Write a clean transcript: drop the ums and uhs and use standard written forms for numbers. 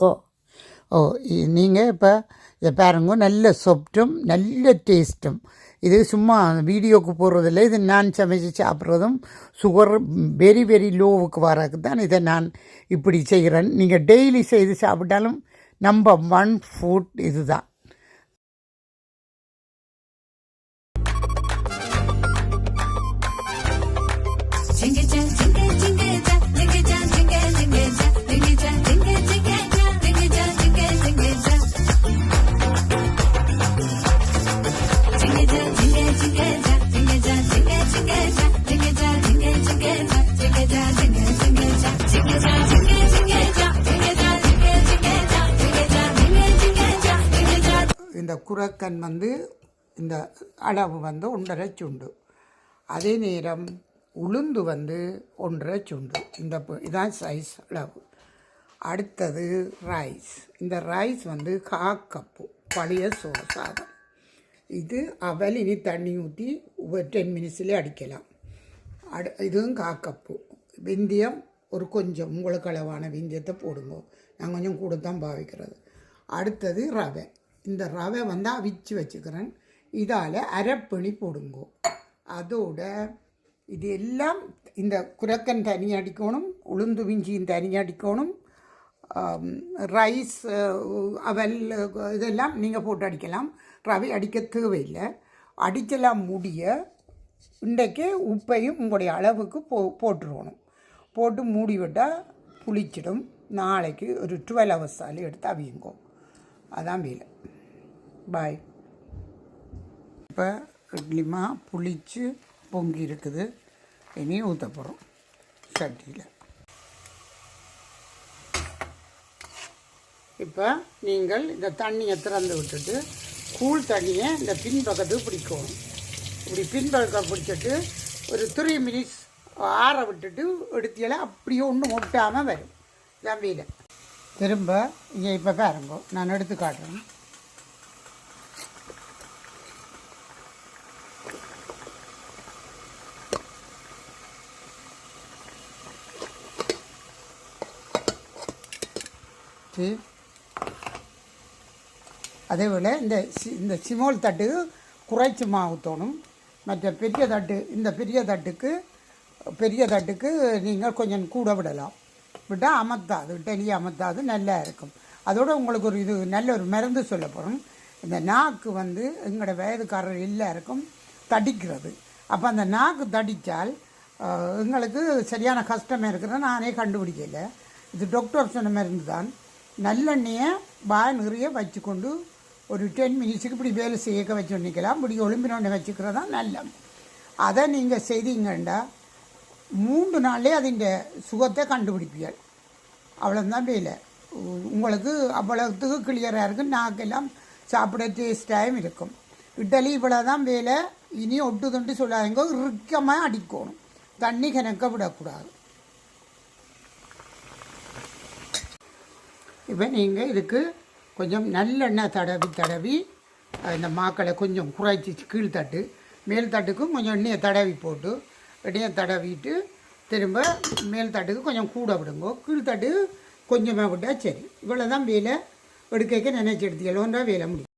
ஓ ஓ நீங்கள் இப்போ இதை பாருங்க, நல்ல சொப்டும் நல்ல டேஸ்ட்டும். இது சும்மா வீடியோவுக்கு போடுறதில்ல, இது நான் சமைச்சு சாப்பிட்றதும் சுகர் வெரி வெரி லோவுக்கு வரக்கு தான் இதை நான் இப்படி செய்கிறேன். நீங்கள் டெய்லி செய்து சாப்பிட்டாலும் நம்பர் 1 ஃபுட் இது தான். இந்த குரக்கன் இந்த அளவு 1.5 சுண்டு. அதே நேரம் உளுந்து 1.5 சுண்டு. இதான் சைஸ் அளவு. அடுத்தது ரைஸ். இந்த ரைஸ் 1/4 கப்பு பழைய சோறு சாதம். இது அவல் இனி தண்ணி ஊற்றி 10 மினிட்ஸ்லேயே அடிக்கலாம். இதுவும் 1/4 கப்பு. வெந்தயம் ஒரு கொஞ்சம் உங்களுக்கு அளவான வெந்தயத்தை போடுங்க. நான் கொஞ்சம் கூட தான் பாவிக்கிறது. அடுத்தது ரவை. இந்த ரவை அவிச்சு வச்சுக்கிறேன். இதால் அரைப்பணி போடுங்க. அதோட இது எல்லாம் இந்த குரக்கன் தனி அடிக்கணும், உளுந்து விஞ்சியும் தனி அடிக்கணும், ரைஸ் அவல் இதெல்லாம் நீங்கள் போட்டு அடிக்கலாம். ரவை அடிக்க தேவையில்லை. அடிக்கலாம் முடிய இன்றைக்கு உப்பையும் உங்களுடைய அளவுக்கு போட்டுருவணும். போட்டு மூடி விட்டால் புளிச்சிடும். நாளைக்கு ஒரு 12 hours எடுத்து அவியுங்கோ. அதான் வேலை. பாய். இப்போ இட்லிமா புளிச்சு பொங்கி இருக்குது. இனி ஊற்ற போகிறோம் சட்டியில். இப்போ நீங்கள் இந்த தண்ணியை திறந்து விட்டுட்டு கூழ் தண்ணியை இந்த பின்பக்கத்துக்கு பிடிக்கணும். இப்படி பின்பக்கம் பிடிச்சிட்டு ஒரு 3 minutes ஆற விட்டுட்டு எடுத்தியால அப்படியே ஒன்றும் ஒட்டாமல் வரும். இதான் வேலை. திரும்ப இங்கே இப்போ பாருங்க, நான் எடுத்து காட்டுறேன். அதே போல் இந்த சிமோல் தட்டு குறைச்சி ஊற்றணும். மற்ற பெரிய தட்டு, இந்த பெரிய தட்டுக்கு நீங்கள் கொஞ்சம் கூட விடலாம். விட்டால் அமர்த்தாது, இட்டலியே அமர்த்தாது, நல்லா இருக்கும். அதோடு உங்களுக்கு ஒரு நல்ல ஒரு மருந்து சொல்ல போகிறோம். இந்த நாக்கு எங்களோட வயதுக்காரர் எல்லாருக்கும் தடிக்கிறது. அப்போ அந்த நாக்கு தடித்தால் எங்களுக்கு சரியான கஷ்டமாக இருக்கிறத நானே கண்டுபிடிக்கலை. இது டாக்டர் சொன்ன மருந்து தான். நல்லெண்ணெயை வாய் நிறைய வச்சுக்கொண்டு ஒரு 10 minutesக்கு இப்படி வேலை செய்ய வச்சு நிற்கலாம். இப்படி ஒளிம்பினொன்னே வச்சுக்கிறது தான் நல்ல. அதை நீங்கள் செய்தீங்கன்னா 3 நாள்லேயே அதிൻ്റെ சுகத்தை கண்டுபிடிப்பீர்கள். அவ்வளோதான் வேலை. உங்களுக்கு அவ்வளோத்துக்கு கிளியராக இருக்கும். நாக்கெல்லாம் சாப்பிட டேஸ்டாகவும் இருக்கும். இட்லி இவ்வளோ தான் வேலை. இனி ஒட்டு தொண்டு சொல்லாதீங்க. இறுக்கமாக அடிக்கணும். தண்ணி கணக்க விடக்கூடாது. இப்போ நீங்கள் இதுக்கு கொஞ்சம் நல்லெண்ணெய் தடவி இந்த மாக்களை கொஞ்சம் குறைச்சி கீழ்த்தட்டு மேல் தட்டுக்கும் கொஞ்சம் எண்ணெயை தடவி போட்டு எண்ணெயை தடவிட்டு திரும்ப மேல் தட்டுக்கு கொஞ்சம் கூட விடுங்க. கீழ்த்தட்டு கொஞ்சமாக விட்டால் சரி. இவ்வளோ தான் வேலை. எடுக்க நினைச்சி எடுத்துக்கலாம் வேலை முடியும்.